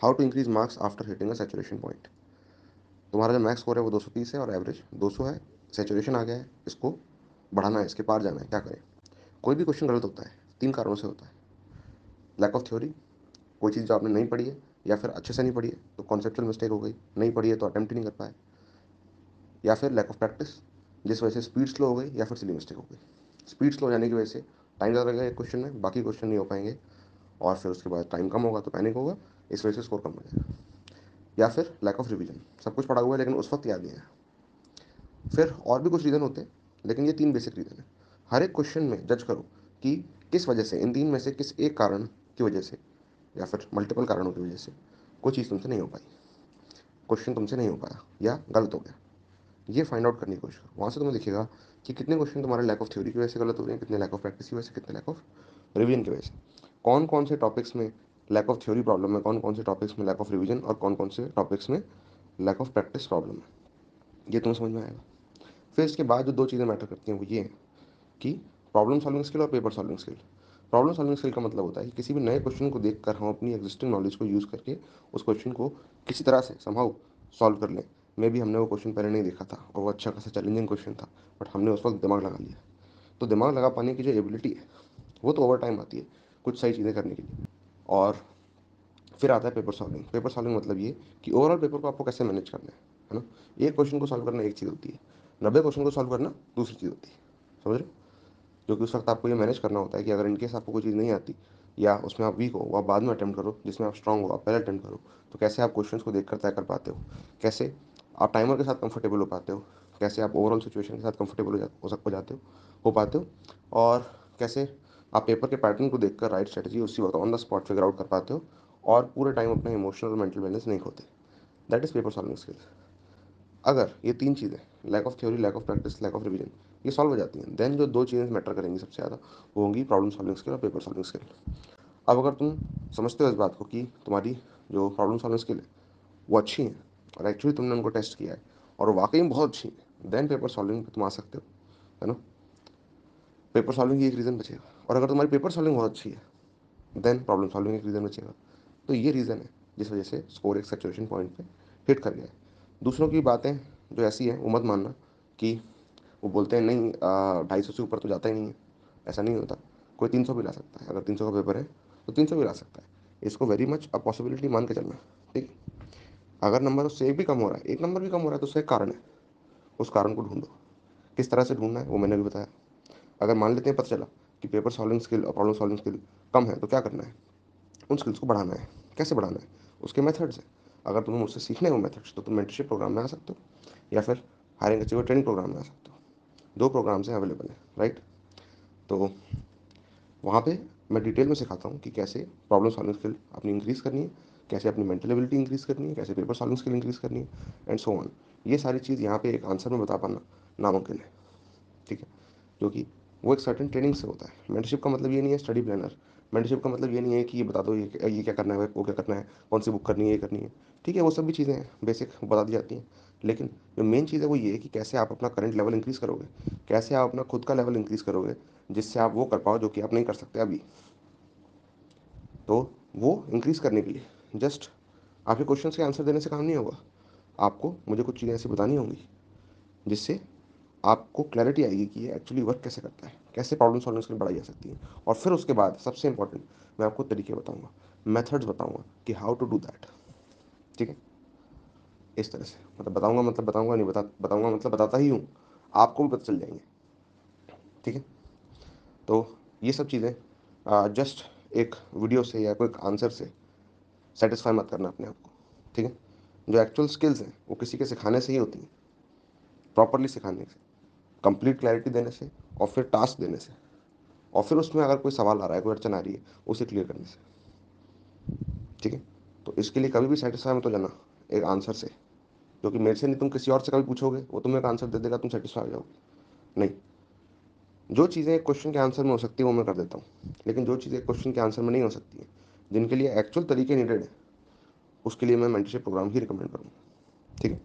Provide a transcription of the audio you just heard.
How to increase marks after hitting a saturation point. तुम्हारा जो max score है वो 230 है और एवरेज 200 है, सैचुरेशन आ गया है, इसको बढ़ाना है, इसके पार जाना है, क्या करें। कोई भी क्वेश्चन गलत होता है, तीन कारणों से होता है। लैक ऑफ थ्योरी, कोई चीज़ जो आपने नहीं पढ़ी है या फिर अच्छे से नहीं पढ़ी है तो कॉन्सेप्चुअल मिस्टेक हो गई, नहीं पढ़ी है तो अटेम्प्ट ही नहीं कर पाए, या फिर लैक ऑफ प्रैक्टिस जिस वजह से स्पीड स्लो हो गई या फिर सिली मिस्टेक हो गई। स्पीड स्लो हो जाने की वजह से टाइम ज़्यादा लगेगा एक क्वेश्चन में, बाकी क्वेश्चन नहीं हो पाएंगे, और फिर उसके बाद टाइम कम होगा तो पैनिक होगा, इस वजह से स्कोर कम हो जाएगा। या फिर लैक ऑफ रिवीजन, सब कुछ पढ़ा हुआ है लेकिन उस वक्त याद नहीं है। फिर और भी कुछ रीज़न होते हैं, लेकिन ये तीन बेसिक रीज़न है। हर एक क्वेश्चन में जज करो कि किस वजह से, इन तीन में से किस एक कारण की वजह से या फिर मल्टीपल कारणों की वजह से कोई चीज़ तुमसे नहीं हो पाई, क्वेश्चन तुमसे नहीं हो पाया या गलत हो गया। ये फाइंड आउट करने की कोशिश करो। वहाँ से तुम्हें दिखेगा कि कितने क्वेश्चन तुम्हारे लैक ऑफ थ्योरी की वजह से गलत हो रहे हैं, कितने लैक ऑफ प्रैक्टिस की वजह से, कितने लैक ऑफ रिवीजन की वजह से, कौन कौन से टॉपिक्स में लैक ऑफ थ्योरी प्रॉब्लम है, कौन कौन से टॉपिक्स में लैक ऑफ रिवीजन, और कौन कौन से टॉपिक्स में लैक ऑफ प्रैक्टिस प्रॉब्लम है। ये तुम्हें समझ में आएगा। फिर इसके बाद जो दो चीज़ें मैटर करती हैं वो ये हैं कि प्रॉब्लम सॉल्विंग स्किल और paper solving skill. Problem solving skill का मतलब होता है कि किसी भी नए क्वेश्चन को देखकर हम अपनी एग्जिस्टिंग नॉलेज को यूज़ करके उस क्वेश्चन को किसी तरह से समहाउ सॉल्व कर लें। मे बी हमने वो क्वेश्चन पहले नहीं देखा था और वो अच्छा खासा चैलेंजिंग क्वेश्चन था, बट हमने उस वक्त दिमाग लगा लिया। तो दिमाग लगा पाने की जो एबिलिटी है वो तो ओवर टाइम आती है कुछ सही चीज़ें करने के लिए। और फिर आता है पेपर सॉल्विंग। पेपर सॉल्विंग मतलब ये कि ओवरऑल पेपर को आपको कैसे मैनेज करना है ना। एक क्वेश्चन को सॉल्व करना एक चीज़ होती है, 90 क्वेश्चन को सॉल्व करना दूसरी चीज़ होती है, समझ रहे हो। जो कि उस वक्त आपको ये मैनेज करना होता है कि अगर इनकेस आपको कोई चीज़ नहीं आती या उसमें आप वीक हो, वो आप बाद में अटैम्प्ट करो, जिसमें आप स्ट्रांग हो आप पहले अटैम्प्ट करो। तो कैसे आप क्वेश्चंस को देखकर तय कर पाते हो, कैसे आप टाइमर के साथ कंफर्टेबल हो पाते हो, कैसे आप ओवरऑल सिचुएशन के साथ कंफर्टेबल हो जाते हो पाते हो, और कैसे आप पेपर के पैटर्न को देखकर राइट स्ट्रेटजी उसी वक्त on the spot figure out कर पाते हो और पूरे टाइम अपना इमोशनल और मेंटल बैलेंस नहीं खोते। That is paper solving skills. अगर ये तीन चीज़ें, lack of theory, lack of practice, lack of revision, ये सॉल्व हो जाती हैं, देन जो दो चीज़ें मैटर करेंगी सबसे ज़्यादा वो होंगी प्रॉब्लम सॉल्विंग स्किल और पेपर सॉल्विंग स्किल। अब अगर तुम समझते हो इस बात को कि तुम्हारी जो प्रॉब्लम सॉल्विंग स्किल है वो अच्छी है और एक्चुअली तुमने उनको टेस्ट किया है और वो वाकई में बहुत अच्छी है, देन पेपर सॉल्विंग पे तुम आ सकते हो, है ना। पेपर सॉल्विंग की एक रीज़न बचेगा, और अगर तुम्हारी पेपर सॉल्विंग बहुत अच्छी है देन प्रॉब्लम सॉल्विंग एक रीज़न बचेगा। तो ये रीज़न है जिस वजह से स्कोर एक सेचुरेशन पॉइंट पे हिट कर गया है। दूसरों की बातें जो ऐसी हैं वो मत मानना कि वो बोलते हैं नहीं 250 से ऊपर तो जाता ही नहीं है। ऐसा नहीं होता। कोई 300 भी ला सकता है, अगर 300 का पेपर है तो 300 भी ला सकता है। इसको वेरी मच अ पॉसिबिलिटी मान के चलना, ठीक। अगर नंबर उससे एक भी कम हो रहा है, एक नंबर भी कम हो रहा है, तो उसका एक कारण है। उस कारण को ढूंढो। किस तरह से ढूंढना है वो मैंने भी बताया। अगर मान लेते हैं पता चला कि पेपर सॉल्विंग स्किल और प्रॉब्लम सॉल्विंग स्किल कम है तो क्या करना है, उन स्किल्स को बढ़ाना है। कैसे बढ़ाना है, उसके मेथड्स हैं। अगर तुम्हें मुझसे सीखने हैं वो मेथड्स तो तुम मेंटरशिप प्रोग्राम में आ सकते हो या फिर हायरिंग अचीवर ट्रेनिंग प्रोग्राम में आ सकते हो। दो प्रोग्राम्स हैं अवेलेबल हैं, राइट। तो वहाँ पे मैं डिटेल में सिखाता हूँ कि कैसे प्रॉब्लम सॉल्विंग स्किल अपनी इंक्रीज़ करनी है, कैसे अपनी मेंटल एबिलिटी इंक्रीज़ करनी है, कैसे पेपर सॉल्विंग स्किल इंक्रीज़ करनी है, एंड सो ऑन। ये सारी चीज़ यहाँ पे एक आंसर में बता पाना नामुमकिन है, ठीक है। जो कि वो एक सर्टेन ट्रेनिंग से होता है। मेंटरशिप का मतलब ये नहीं है स्टडी प्लानर। मेंटरशिप का मतलब ये नहीं है कि ये बता दो ये क्या करना है, वो क्या करना है, कौन सी बुक करनी है, ये करनी है, ठीक है। वो सब भी चीज़ें हैं बेसिक बता दी जाती हैं। लेकिन जो मेन चीज़ है वो ये है कि कैसे आप अपना करंट लेवल इंक्रीज़ करोगे, कैसे आप अपना खुद का लेवल इंक्रीज़ करोगे, जिससे आप वो कर पाओ जो कि आप नहीं कर सकते अभी। तो वो इंक्रीज़ करने के लिए जस्ट आपके क्वेश्चन के आंसर देने से काम नहीं होगा। आपको मुझे कुछ चीज़ें ऐसी बतानी होंगी जिससे आपको क्लैरिटी आएगी कि ये एक्चुअली वर्क कैसे करता है, कैसे प्रॉब्लम सॉल्विंग स्किल बढ़ाई जा सकती है। और फिर उसके बाद सबसे इंपॉर्टेंट मैं आपको तरीके बताऊंगा, मेथड्स बताऊंगा कि हाउ टू डू दैट, ठीक है। इस तरह से मतलब बताऊंगा, मतलब बताऊंगा नहीं, बताऊंगा मतलब बताता ही हूँ, आपको भी पता चल जाएंगे, ठीक है। तो ये सब चीज़ें जस्ट एक वीडियो से या कोई आंसर से सेटिस्फाई मत करना अपने आप को, ठीक है। जो एक्चुअल स्किल्स हैं वो किसी के सिखाने से ही होती हैं, प्रॉपरली सिखाने से, कंप्लीट क्लैरिटी देने से, और फिर टास्क देने से, और फिर उसमें अगर कोई सवाल आ रहा है, कोई अड़चन आ रही है, उसे क्लियर करने से, ठीक है। तो इसके लिए कभी भी सेटिस्फाई मत हो जाना एक आंसर से, जो कि मेरे से नहीं, तुम किसी और से कभी पूछोगे वो तुम्हें एक आंसर दे देगा, तुम सेटिस्फाई हो जाओगे नहीं। जो चीज़ें एक क्वेश्चन के आंसर में हो सकती है वो मैं कर देता हूँ, लेकिन जो चीज़ें क्वेश्चन के आंसर में नहीं हो सकती हैं, जिनके लिए एक्चुअल तरीके नीडेड है, उसके लिए मैं मेंटरशिप प्रोग्राम ही रिकमेंड करूँगा, ठीक है।